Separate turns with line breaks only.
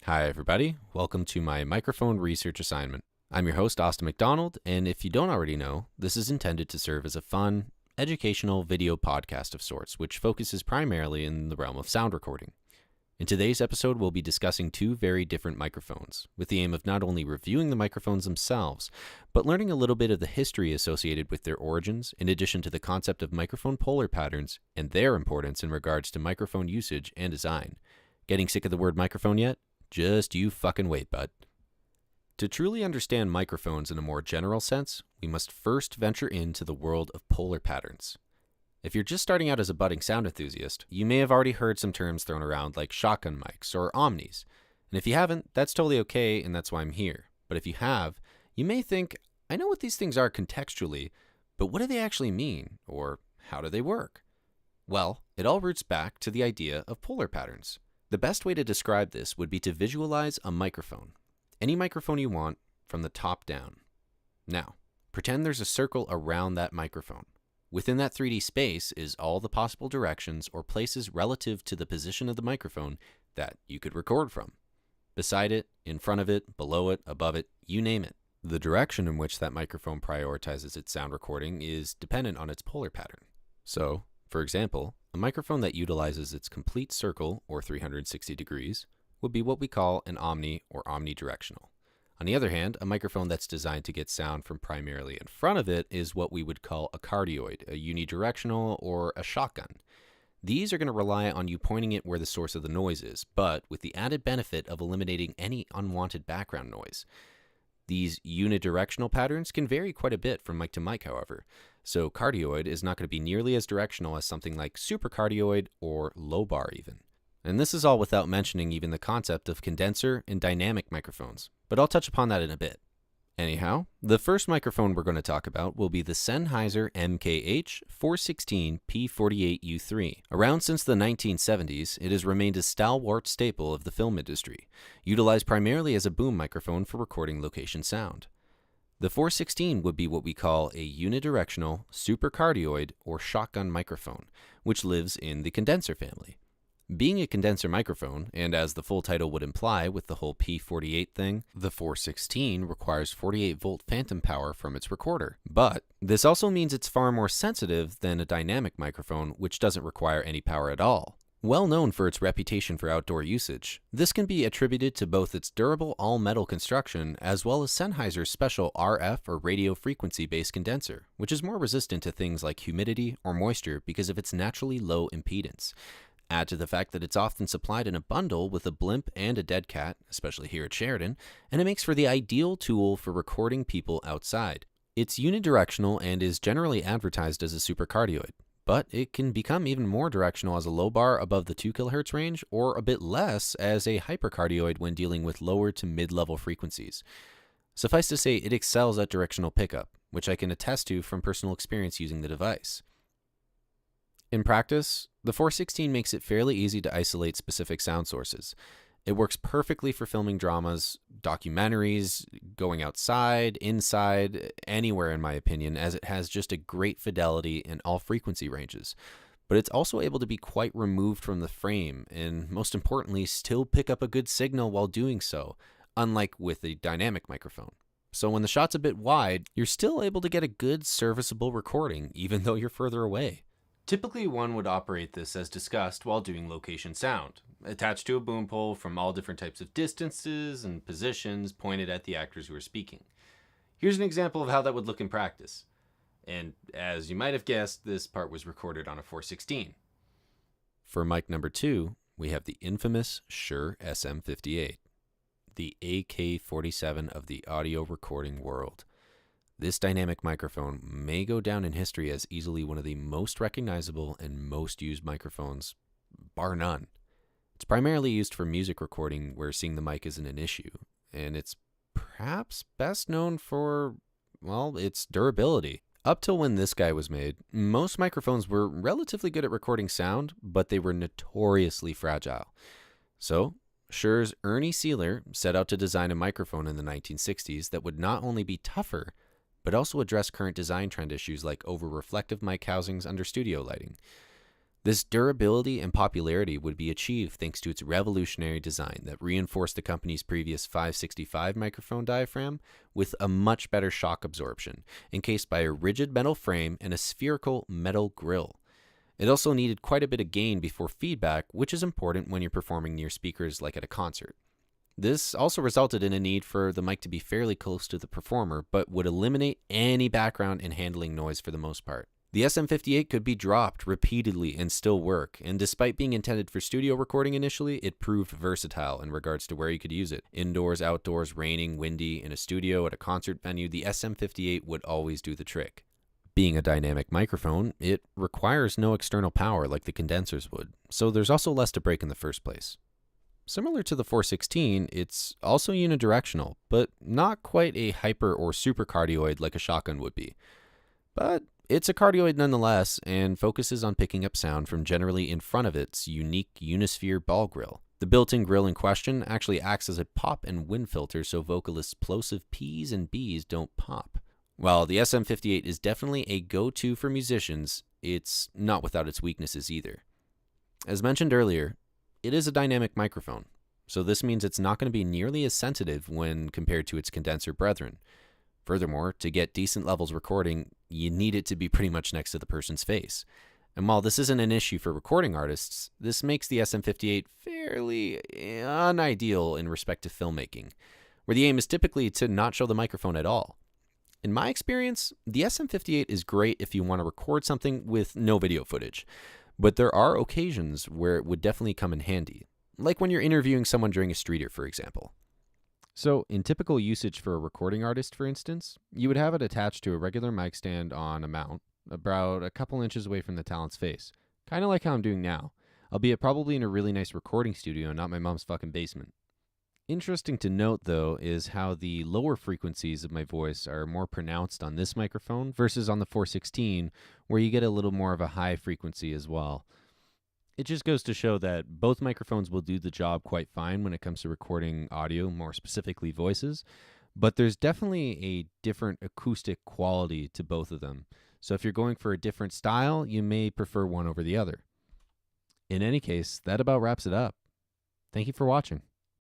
Hi, everybody. Welcome to my microphone research assignment. I'm your host, Austin McDonald, and if you don't already know, this is intended to serve as a fun, educational video podcast of sorts, which focuses primarily in the realm of sound recording. In today's episode, we'll be discussing two very different microphones, with the aim of not only reviewing the microphones themselves, but learning a little bit of the history associated with their origins, in addition to the concept of microphone polar patterns and their importance in regards to microphone usage and design. Getting sick of the word microphone yet? Just you fucking wait, bud. To truly understand microphones in a more general sense, we must first venture into the world of polar patterns. If you're just starting out as a budding sound enthusiast, you may have already heard some terms thrown around like shotgun mics or omnis. And if you haven't, that's totally okay, and that's why I'm here. But if you have, you may think, I know what these things are contextually, but what do they actually mean, or how do they work? Well, it all roots back to the idea of polar patterns. The best way to describe this would be to visualize a microphone. Any microphone you want, from the top down. Now, pretend there's a circle around that microphone. Within that 3D space is all the possible directions or places relative to the position of the microphone that you could record from. Beside it, in front of it, below it, above it, you name it. The direction in which that microphone prioritizes its sound recording is dependent on its polar pattern. So, for example, a microphone that utilizes its complete circle, or 360 degrees, would be what we call an omni or omnidirectional. On the other hand, a microphone that's designed to get sound from primarily in front of it is what we would call a cardioid, a unidirectional, or a shotgun. These are going to rely on you pointing it where the source of the noise is, but with the added benefit of eliminating any unwanted background noise. These unidirectional patterns can vary quite a bit from mic to mic, however, so cardioid is not going to be nearly as directional as something like supercardioid or low bar even. And this is all without mentioning even the concept of condenser and dynamic microphones, but I'll touch upon that in a bit. Anyhow, the first microphone we're going to talk about will be the Sennheiser MKH416P48U3. Around since the 1970s, it has remained a stalwart staple of the film industry, utilized primarily as a boom microphone for recording location sound. The 416 would be what we call a unidirectional, supercardioid, or shotgun microphone, which lives in the condenser family. Being a condenser microphone, and as the full title would imply with the whole P48 thing, the 416 requires 48-volt phantom power from its recorder. But this also means it's far more sensitive than a dynamic microphone, which doesn't require any power at all. Well known for its reputation for outdoor usage, this can be attributed to both its durable all-metal construction as well as Sennheiser's special RF or radio frequency-based condenser, which is more resistant to things like humidity or moisture because of its naturally low impedance. Add to the fact that it's often supplied in a bundle with a blimp and a dead cat, especially here at Sheridan, and it makes for the ideal tool for recording people outside. It's unidirectional and is generally advertised as a supercardioid, but it can become even more directional as a low bar above the 2 kHz range or a bit less as a hypercardioid when dealing with lower to mid-level frequencies. Suffice to say, it excels at directional pickup, which I can attest to from personal experience using the device. In practice, the 416 makes it fairly easy to isolate specific sound sources. It works perfectly for filming dramas, documentaries, going outside, inside, anywhere in my opinion, as it has just a great fidelity in all frequency ranges. But it's also able to be quite removed from the frame and, most importantly, still pick up a good signal while doing so, unlike with a dynamic microphone. So when the shot's a bit wide, you're still able to get a good serviceable recording even though you're further away. Typically, one would operate this as discussed while doing location sound, attached to a boom pole from all different types of distances and positions pointed at the actors who are speaking. Here's an example of how that would look in practice. And as you might have guessed, this part was recorded on a 416. For mic number 2, we have the infamous Shure SM58, the AK-47 of the audio recording world. This dynamic microphone may go down in history as easily one of the most recognizable and most used microphones, bar none. It's primarily used for music recording where seeing the mic isn't an issue, and it's perhaps best known for, well, its durability. Up till when this guy was made, most microphones were relatively good at recording sound, but they were notoriously fragile. So, Shure's Ernie Sealer set out to design a microphone in the 1960s that would not only be tougher, but also address current design trend issues like over-reflective mic housings under studio lighting. This durability and popularity would be achieved thanks to its revolutionary design that reinforced the company's previous 565 microphone diaphragm with a much better shock absorption, encased by a rigid metal frame and a spherical metal grill. It also needed quite a bit of gain before feedback, which is important when you're performing near speakers like at a concert. This also resulted in a need for the mic to be fairly close to the performer, but would eliminate any background and handling noise for the most part. The SM58 could be dropped repeatedly and still work, and despite being intended for studio recording initially, it proved versatile in regards to where you could use it. Indoors, outdoors, raining, windy, in a studio, at a concert venue, the SM58 would always do the trick. Being a dynamic microphone, it requires no external power like the condensers would, so there's also less to break in the first place. Similar to the 416, it's also unidirectional, but not quite a hyper or super cardioid like a shotgun would be. But it's a cardioid nonetheless, and focuses on picking up sound from generally in front of its unique Unisphere ball grill. The built-in grill in question actually acts as a pop and wind filter so vocalists' plosive P's and B's don't pop. While the SM58 is definitely a go-to for musicians, it's not without its weaknesses either. As mentioned earlier, it is a dynamic microphone, so this means it's not going to be nearly as sensitive when compared to its condenser brethren. Furthermore, to get decent levels recording, you need it to be pretty much next to the person's face. And while this isn't an issue for recording artists, this makes the SM58 fairly unideal in respect to filmmaking, where the aim is typically to not show the microphone at all. In my experience, the SM58 is great if you want to record something with no video footage, but there are occasions where it would definitely come in handy, like when you're interviewing someone during a streeter, for example. So, in typical usage for a recording artist, for instance, you would have it attached to a regular mic stand on a mount, about a couple inches away from the talent's face, kind of like how I'm doing now, albeit probably in a really nice recording studio, not my mom's fucking basement. Interesting to note, though, is how the lower frequencies of my voice are more pronounced on this microphone versus on the 416, where you get a little more of a high frequency as well. It just goes to show that both microphones will do the job quite fine when it comes to recording audio, more specifically voices, but there's definitely a different acoustic quality to both of them. So if you're going for a different style, you may prefer one over the other. In any case, that about wraps it up. Thank you for watching.